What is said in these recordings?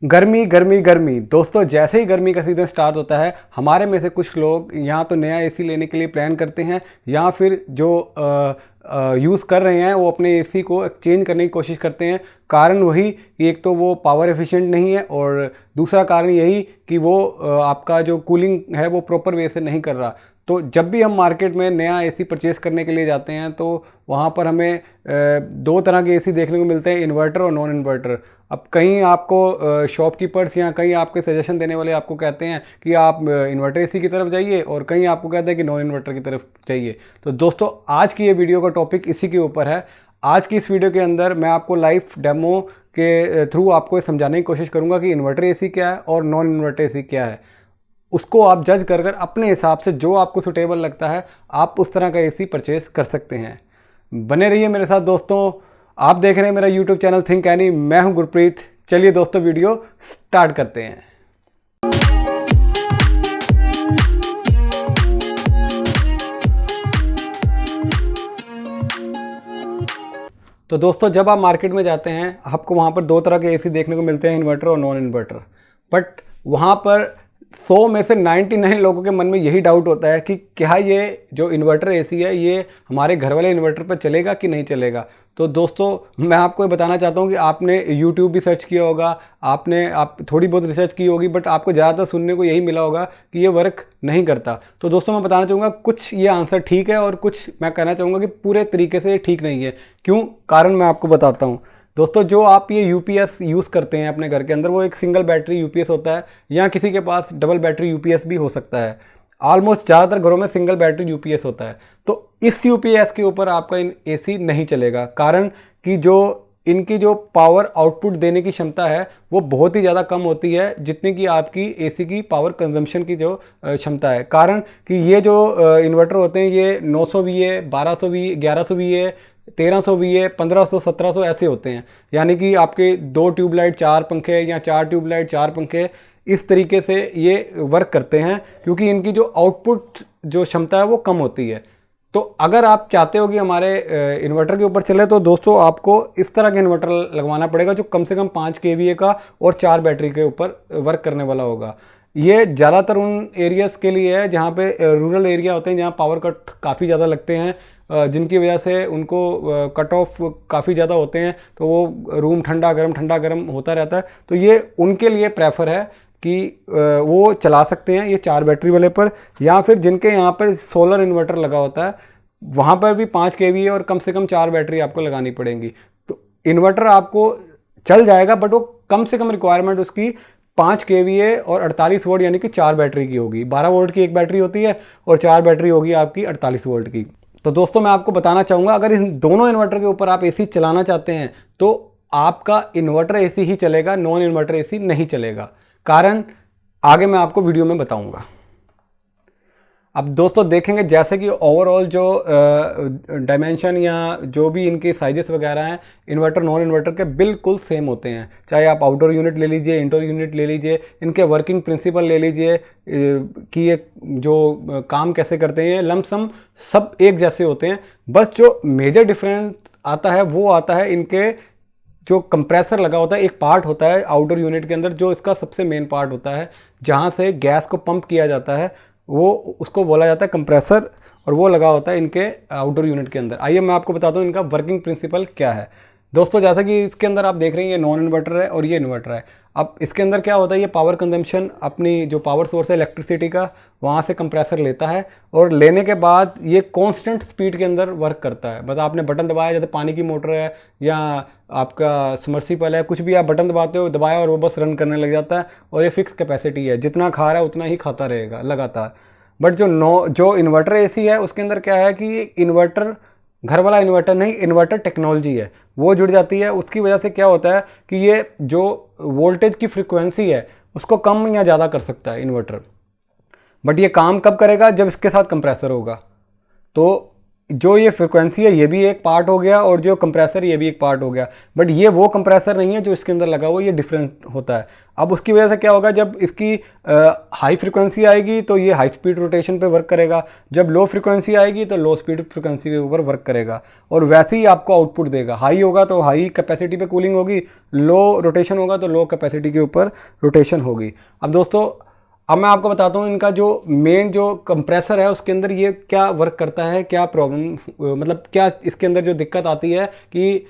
गर्मी गर्मी गर्मी दोस्तों, जैसे ही गर्मी का सीज़न स्टार्ट होता है हमारे में से कुछ लोग यहाँ तो नया एसी लेने के लिए प्लान करते हैं या फिर जो यूज़ कर रहे हैं वो अपने एसी को एक्सचेंज करने की कोशिश करते हैं। कारण वही कि एक तो वो पावर एफिशिएंट नहीं है और दूसरा कारण यही कि वो आपका जो कूलिंग है वो प्रॉपर वे से नहीं कर रहा। तो जब भी हम मार्केट में नया एसी परचेस करने के लिए जाते हैं तो वहाँ पर हमें दो तरह के एसी देखने को मिलते हैं, इन्वर्टर और नॉन इन्वर्टर। अब कहीं आपको शॉपकीपर्स या कहीं आपके सजेशन देने वाले आपको कहते हैं कि आप इन्वर्टर एसी की तरफ जाइए और कहीं आपको कहते हैं कि नॉन इन्वर्टर की तरफ जाइए। तो दोस्तों, आज की ये वीडियो का टॉपिक इसी के ऊपर है। आज की इस वीडियो के अंदर मैं आपको लाइव डेमो के थ्रू आपको समझाने की कोशिश करूँगा कि इन्वर्टर एसी क्या है और नॉन इन्वर्टर एसी क्या है। उसको आप जज कर कर अपने हिसाब से जो आपको सुटेबल लगता है आप उस तरह का एसी परचेज कर सकते हैं। बने रहिए मेरे साथ दोस्तों। आप देख रहे हैं मेरा यूट्यूब चैनल थिंक एनी, मैं हूं गुरप्रीत। चलिए दोस्तों, वीडियो स्टार्ट करते हैं। तो दोस्तों, जब आप मार्केट में जाते हैं आपको वहाँ पर दो तरह के एसी देखने को मिलते हैं, इन्वर्टर और नॉन इन्वर्टर। बट वहाँ पर 100 में से 99 लोगों के मन में यही डाउट होता है कि क्या ये जो इन्वर्टर एसी है ये हमारे घर वाले इन्वर्टर पर चलेगा कि नहीं चलेगा। तो दोस्तों, मैं आपको ये बताना चाहता हूँ कि आपने YouTube भी सर्च किया होगा, आप थोड़ी बहुत रिसर्च की होगी, बट आपको ज़्यादातर सुनने को यही मिला होगा कि ये वर्क नहीं करता। तो दोस्तों, मैं बताना चाहूँगा कुछ ये आंसर ठीक है और कुछ मैं कहना चाहूँगा कि पूरे तरीके से ठीक नहीं है। क्यों? कारण मैं आपको बताता हूँ। दोस्तों, जो आप ये यूपीएस यूज़ करते हैं अपने घर के अंदर, वो एक सिंगल बैटरी यूपीएस होता है या किसी के पास डबल बैटरी यूपीएस भी हो सकता है। ऑलमोस्ट ज़्यादातर घरों में सिंगल बैटरी यूपीएस होता है। तो इस यूपीएस के ऊपर आपका एसी नहीं चलेगा। कारण कि जो इनकी जो पावर आउटपुट देने की क्षमता है वो बहुत ही ज़्यादा कम होती है जितनी कि आपकी एसी की पावर कंजम्पशन की जो क्षमता है। कारण कि ये जो इन्वर्टर होते हैं ये 900 वीए, 1200 वीए, 1100 वीए, 1300 वीए, 1500, 1700 ऐसे होते हैं। यानी कि आपके 2 ट्यूबलाइट 4 पंखे या 4 ट्यूबलाइट 4 पंखे इस तरीके से ये वर्क करते हैं, क्योंकि इनकी जो आउटपुट जो क्षमता है वो कम होती है। तो अगर आप चाहते हो कि हमारे इन्वर्टर के ऊपर चले तो दोस्तों आपको इस तरह का इन्वर्टर लगवाना पड़ेगा जो कम से कम 5 केवीए का और 4 बैटरी के ऊपर वर्क करने वाला होगा। ये ज़्यादातर उन एरियाज़ के लिए है जहाँ पे रूरल एरिया होते हैं, जहाँ पावर कट काफ़ी ज़्यादा लगते हैं, जिनकी वजह से उनको कट ऑफ काफ़ी ज़्यादा होते हैं, तो वो रूम ठंडा गर्म होता रहता है। तो ये उनके लिए प्रेफर है कि वो चला सकते हैं ये 4 बैटरी वाले पर, या फिर जिनके यहाँ पर सोलर इन्वर्टर लगा होता है वहाँ पर भी 5 केवीए और कम से कम 4 बैटरी आपको लगानी पड़ेंगी। तो इन्वर्टर आपको चल जाएगा, बट वो कम से कम रिक्वायरमेंट उसकी 5 केवीए और 48 वोल्ट यानी कि 4 बैटरी की होगी। 12 वोल्ट की एक बैटरी होती है और 4 बैटरी होगी आपकी 48 वोल्ट की। तो दोस्तों, मैं आपको बताना चाहूँगा, अगर इन दोनों इन्वर्टर के ऊपर आप एसी चलाना चाहते हैं तो आपका इन्वर्टर एसी ही चलेगा, नॉन इन्वर्टर एसी नहीं चलेगा। कारण आगे मैं आपको वीडियो में बताऊंगा। अब दोस्तों देखेंगे जैसे कि ओवरऑल जो डायमेंशन या जो भी इनके साइजेस वगैरह हैं इन्वर्टर नॉन इन्वर्टर के बिल्कुल सेम होते हैं। चाहे आप आउटडोर यूनिट ले लीजिए, इंडोर यूनिट ले लीजिए, इनके वर्किंग प्रिंसिपल ले लीजिए कि ये जो काम कैसे करते हैं, ये लमसम सब एक जैसे होते हैं। बस जो मेजर डिफरेंस आता है वो आता है इनके जो कंप्रेसर लगा होता है। एक पार्ट होता है आउटडोर यूनिट के अंदर जो इसका सबसे मेन पार्ट होता है, जहाँ से गैस को पंप किया जाता है, वो उसको बोला जाता है कंप्रेसर, और वो लगा होता है इनके आउटडोर यूनिट के अंदर। आइए मैं आपको बताता हूँ इनका वर्किंग प्रिंसिपल क्या है। दोस्तों, जैसा कि इसके अंदर आप देख रहे हैं ये नॉन इन्वर्टर है और ये इन्वर्टर है। अब इसके अंदर क्या होता है, ये पावर कंजम्पशन अपनी जो पावर सोर्स है इलेक्ट्रिसिटी का, वहाँ से कंप्रेसर लेता है और लेने के बाद ये कांस्टेंट स्पीड के अंदर वर्क करता है। बस आपने बटन दबाया, जैसे पानी की मोटर है या आपका समर्सिबल है, कुछ भी आप बटन दबाते हो, दबाया और वो बस रन करने लग जाता है। और ये फिक्स कैपेसिटी है, जितना खा रहा है उतना ही खाता रहेगा लगातार। बट जो इन्वर्टर एसी है उसके अंदर क्या है कि इन्वर्टर घर वाला इन्वर्टर नहीं, इन्वर्टर टेक्नोलॉजी है, वो जुड़ जाती है। उसकी वजह से क्या होता है कि ये जो वोल्टेज की फ्रिक्वेंसी है उसको कम या ज़्यादा कर सकता है इन्वर्टर। बट ये काम कब करेगा? जब इसके साथ कंप्रेसर होगा। तो जो ये फ्रिक्वेंसी है ये भी एक पार्ट हो गया और जो कंप्रेसर ये भी एक पार्ट हो गया, बट ये वो कंप्रेसर नहीं है जो इसके अंदर लगा हुआ, ये डिफरेंट होता है। अब उसकी वजह से क्या होगा, जब इसकी हाई फ्रिक्वेंसी आएगी तो ये हाई स्पीड रोटेशन पे वर्क करेगा, जब लो फ्रिक्वेंसी आएगी तो लो स्पीड फ्रिक्वेंसी के ऊपर वर्क करेगा, और वैसे ही आपको आउटपुट देगा। हाई होगा तो हाई कैपेसिटी पे कूलिंग होगी, लो रोटेशन होगा तो लो कैपेसिटी के ऊपर रोटेशन होगी। अब दोस्तों अब मैं आपको बताता हूँ इनका जो मेन जो कंप्रेसर है उसके अंदर ये क्या वर्क करता है, क्या प्रॉब्लम, मतलब क्या इसके अंदर जो दिक्कत आती है कि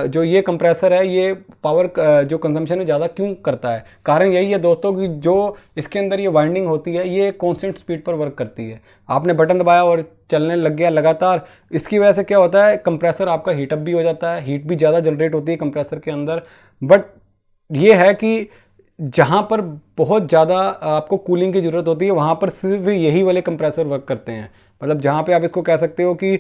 जो ये कंप्रेसर है ये पावर जो कंजम्पशन है ज़्यादा क्यों करता है। कारण यही है दोस्तों कि जो इसके अंदर ये वाइंडिंग होती है ये कांस्टेंट स्पीड पर वर्क करती है। आपने बटन दबाया और चलने लग गया लगातार, इसकी वजह से क्या होता है, कंप्रेसर आपका हीटअप भी हो जाता है, हीट भी ज़्यादा जनरेट होती है कंप्रेसर के अंदर। बट ये है कि जहाँ पर बहुत ज़्यादा आपको कूलिंग की ज़रूरत होती है वहाँ पर सिर्फ यही वाले कंप्रेसर वर्क करते हैं। मतलब जहाँ पे आप इसको कह सकते हो कि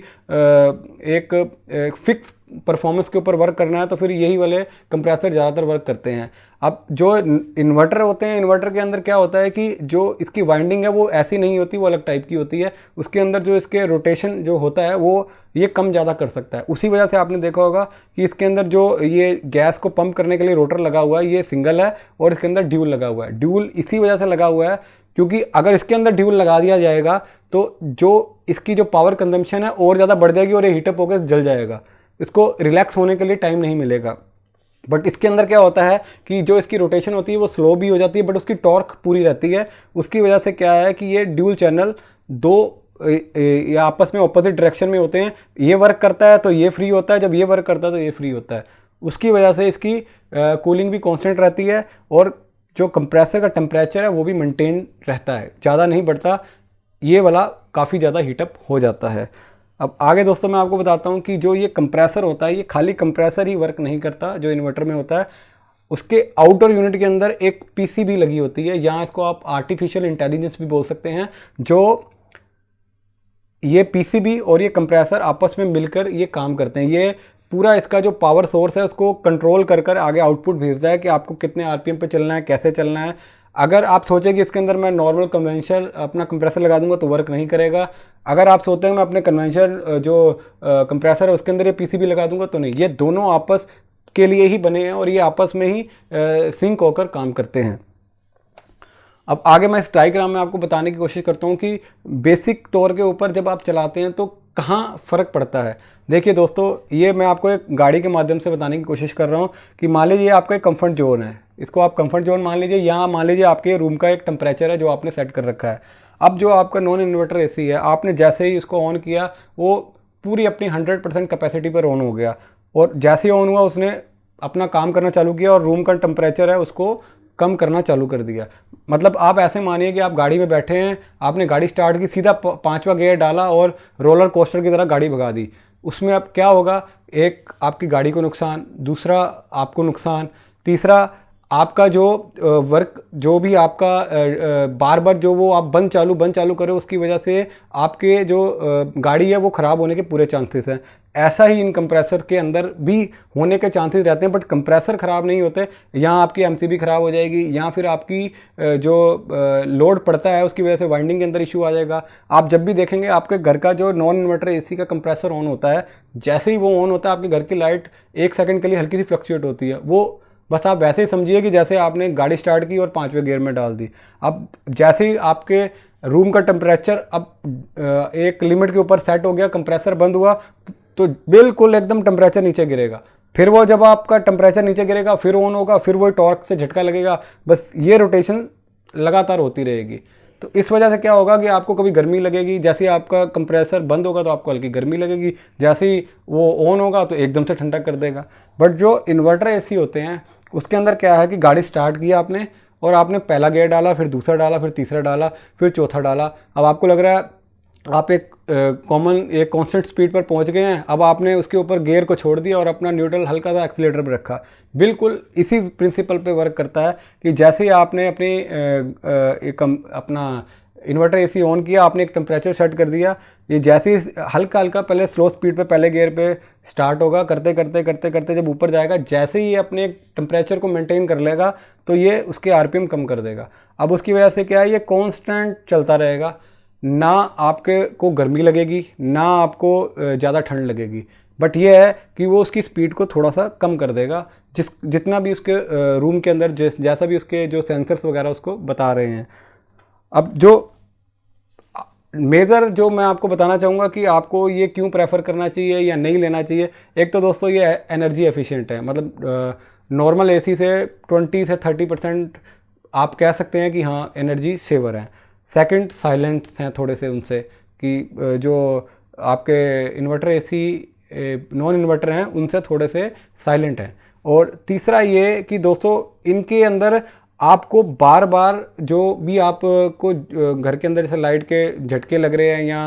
एक फिक्स परफॉर्मेंस के ऊपर वर्क करना है तो फिर यही वाले कंप्रेसर ज़्यादातर वर्क करते हैं। अब जो इन्वर्टर होते हैं, इन्वर्टर के अंदर क्या होता है कि जो इसकी वाइंडिंग है वो ऐसी नहीं होती, वो अलग टाइप की होती है। उसके अंदर जो इसके रोटेशन जो होता है वो ये कम ज़्यादा कर सकता है। उसी वजह से आपने देखा होगा कि इसके अंदर जो ये गैस को पंप करने के लिए रोटर लगा हुआ है ये सिंगल है और इसके अंदर ड्यूल लगा हुआ है। ड्यूल इसी वजह से लगा हुआ है क्योंकि अगर इसके अंदर ड्यूल लगा दिया जाएगा तो जो इसकी जो पावर कंजम्पशन है और ज़्यादा बढ़ जाएगी और ये हीटअप होकर जल जाएगा, इसको रिलैक्स होने के लिए टाइम नहीं मिलेगा। बट इसके अंदर क्या होता है कि जो इसकी रोटेशन होती है वो स्लो भी हो जाती है बट उसकी टॉर्क पूरी रहती है। उसकी वजह से क्या है कि ये ड्यूल चैनल दो ये आपस में ऑपोजिट डायरेक्शन में होते हैं, ये वर्क करता है तो ये फ्री होता है, जब ये वर्क करता है तो ये फ्री होता है। उसकी वजह से इसकी कूलिंग भी कांस्टेंट रहती है और जो कंप्रेसर का टेम्परेचर है वो भी मेंटेन रहता है, ज़्यादा नहीं बढ़ता। ये वाला काफ़ी ज़्यादा हीटअप हो जाता है। अब आगे दोस्तों मैं आपको बताता हूँ कि जो ये कंप्रेसर होता है ये खाली कंप्रेसर ही वर्क नहीं करता जो इन्वर्टर में होता है, उसके आउटर यूनिट के अंदर एक पीसीबी लगी होती है, यहाँ इसको आप आर्टिफिशियल इंटेलिजेंस भी बोल सकते हैं। जो ये पीसीबी और ये कंप्रेसर आपस में मिलकर ये काम करते हैं। ये पूरा इसका जो पावर सोर्स है उसको कंट्रोल कर कर आगे आउटपुट भेजता है कि आपको कितने आरपीएम पे चलना है, कैसे चलना है। अगर आप सोचें कि इसके अंदर मैं नॉर्मल कन्वेंशनल अपना कंप्रेसर लगा दूंगा तो वर्क नहीं करेगा। अगर आप सोचते हैं मैं अपने कन्वेंशनल जो कंप्रेसर है उसके अंदर ये पीसीबी लगा दूंगा तो नहीं, ये दोनों आपस के लिए ही बने हैं और ये आपस में ही सिंक होकर काम करते हैं। अब आगे मैं इस डायग्राम में आपको बताने की कोशिश करता हूँ कि बेसिक तौर के ऊपर जब आप चलाते हैं तो कहाँ फ़र्क पड़ता है। देखिए दोस्तों, ये मैं आपको एक गाड़ी के माध्यम से बताने की कोशिश कर रहा हूँ कि मान लीजिए आपका एक कंफर्ट जोन है, इसको आप कंफर्ट जोन मान लीजिए। यहाँ मान लीजिए आपके रूम का एक टेम्परेचर है जो आपने सेट कर रखा है। अब जो आपका नॉन इन्वर्टर एसी है, आपने जैसे ही इसको ऑन किया वो पूरी अपनी 100% कैपेसिटी पर ऑन हो गया और जैसे ही ऑन हुआ उसने अपना काम करना चालू किया और रूम का टेम्परेचर है उसको कम करना चालू कर दिया। मतलब आप ऐसे मानिए कि आप गाड़ी में बैठे हैं, आपने गाड़ी स्टार्ट की, सीधा 5वां गियर डाला और रोलर कोस्टर की तरह गाड़ी भगा दी। उसमें अब क्या होगा, एक आपकी गाड़ी को नुकसान, दूसरा आपको नुकसान, तीसरा आपका जो वर्क जो भी आपका बार बार जो वो आप बंद चालू करें उसकी वजह से आपके जो गाड़ी है वो ख़राब होने के पूरे चांसेस हैं। ऐसा ही इन कंप्रेसर के अंदर भी होने के चांसेस रहते हैं, बट कंप्रेसर ख़राब नहीं होते। यहाँ आपकी एमसीबी ख़राब हो जाएगी या फिर आपकी जो लोड पड़ता है उसकी वजह से वाइंडिंग के अंदर इशू आ जाएगा। आप जब भी देखेंगे आपके घर का जो नॉन इन्वर्टर एसी का कंप्रेसर ऑन होता है, जैसे ही वो ऑन होता है आपके घर की लाइट 1 सेकंड के लिए हल्की सी फ्लक्चुएट होती है। वो बस आप वैसे ही समझिए कि जैसे आपने गाड़ी स्टार्ट की और 5वें गियर में डाल दी। अब जैसे ही आपके रूम का टेम्परेचर अब एक लिमिट के ऊपर सेट हो गया, कंप्रेसर बंद हुआ तो बिल्कुल एकदम टेम्परेचर नीचे गिरेगा। फिर वो जब आपका टेम्परेचर नीचे गिरेगा फिर ऑन होगा, फिर वो टॉर्क से झटका लगेगा। बस ये रोटेशन लगातार होती रहेगी। तो इस वजह से क्या होगा कि आपको कभी गर्मी लगेगी, जैसे ही आपका कंप्रेसर बंद होगा तो आपको हल्की गर्मी लगेगी, जैसे ही वो ऑन होगा तो एकदम से ठंडा कर देगा। बट जो इन्वर्टर एसी होते हैं उसके अंदर क्या है कि गाड़ी स्टार्ट किया आपने और आपने पहला गियर डाला, फिर दूसरा डाला, फिर तीसरा डाला, फिर चौथा डाला। अब आपको लग रहा है आप एक कांस्टेंट स्पीड पर पहुंच गए हैं। अब आपने उसके ऊपर गियर को छोड़ दिया और अपना न्यूट्रल हल्का सा एक्सीलेटर पर रखा। बिल्कुल इसी प्रिंसिपल पे वर्क करता है कि जैसे ही आपने अपना इन्वर्टर एसी ऑन किया, आपने एक टेम्परेचर सेट कर दिया, ये जैसे ही हल्का हल्का पहले स्लो स्पीड पे पहले गियर पे स्टार्ट होगा, करते करते करते करते जब ऊपर जाएगा, जैसे ही ये अपने टेम्परेचर को मेंटेन कर लेगा तो ये उसके आरपीएम कम कर देगा। अब उसकी वजह से क्या है, ये कांस्टेंट चलता रहेगा, ना आपके को गर्मी लगेगी ना आपको ज़्यादा ठंड लगेगी, बट ये है कि वो उसकी स्पीड को थोड़ा सा कम कर देगा, जितना भी उसके रूम के अंदर जैसा भी उसके जो सेंसर्स वगैरह उसको बता रहे हैं। अब जो मेजर जो मैं आपको बताना चाहूँगा कि आपको ये क्यों प्रेफर करना चाहिए या नहीं लेना चाहिए, एक तो दोस्तों ये एनर्जी एफिशिएंट है, मतलब नॉर्मल एसी से 20 से 30% आप कह सकते हैं कि हाँ एनर्जी सेवर है। सेकंड, साइलेंट हैं थोड़े से उनसे, कि जो आपके इन्वर्टर एसी नॉन इन्वर्टर हैं उनसे थोड़े से साइलेंट हैं। और तीसरा ये कि दोस्तों इनके अंदर आपको बार बार जो भी आपको घर के अंदर जैसे लाइट के झटके लग रहे हैं या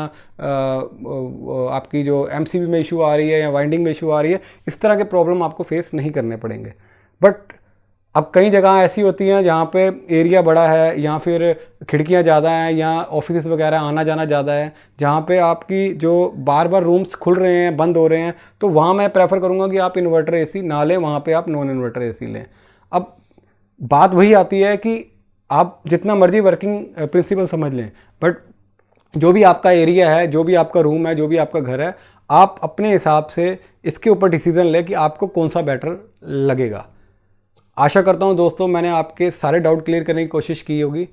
आपकी जो एमसीबी में इशू आ रही है या वाइंडिंग में इशू आ रही है, इस तरह के प्रॉब्लम आपको फेस नहीं करने पड़ेंगे। बट अब कई जगह ऐसी होती हैं जहाँ पे एरिया बड़ा है या फिर खिड़कियाँ ज़्यादा हैं या ऑफिस वगैरह आना जाना ज़्यादा है, जहाँ पे आपकी जो बार बार रूम्स खुल रहे हैं बंद हो रहे हैं, तो वहाँ मैं प्रेफर करूँगा कि आप इन्वर्टर एसी ना लें, वहाँ पे आप नॉन इन्वर्टर एसी लें। अब बात वही आती है कि आप जितना मर्जी वर्किंग प्रिंसिपल समझ लें, बट जो भी आपका एरिया है, जो भी आपका रूम है, जो भी आपका घर है, आप अपने हिसाब से इसके ऊपर डिसीजन लें कि आपको कौन सा बेटर लगेगा। आशा करता हूं दोस्तों मैंने आपके सारे डाउट क्लियर करने की कोशिश की होगी।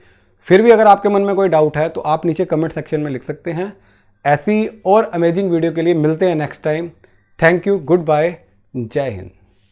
फिर भी अगर आपके मन में कोई डाउट है तो आप नीचे कमेंट सेक्शन में लिख सकते हैं। ऐसी और अमेजिंग वीडियो के लिए मिलते हैं next time. Thank you, good bye, Jai Hind.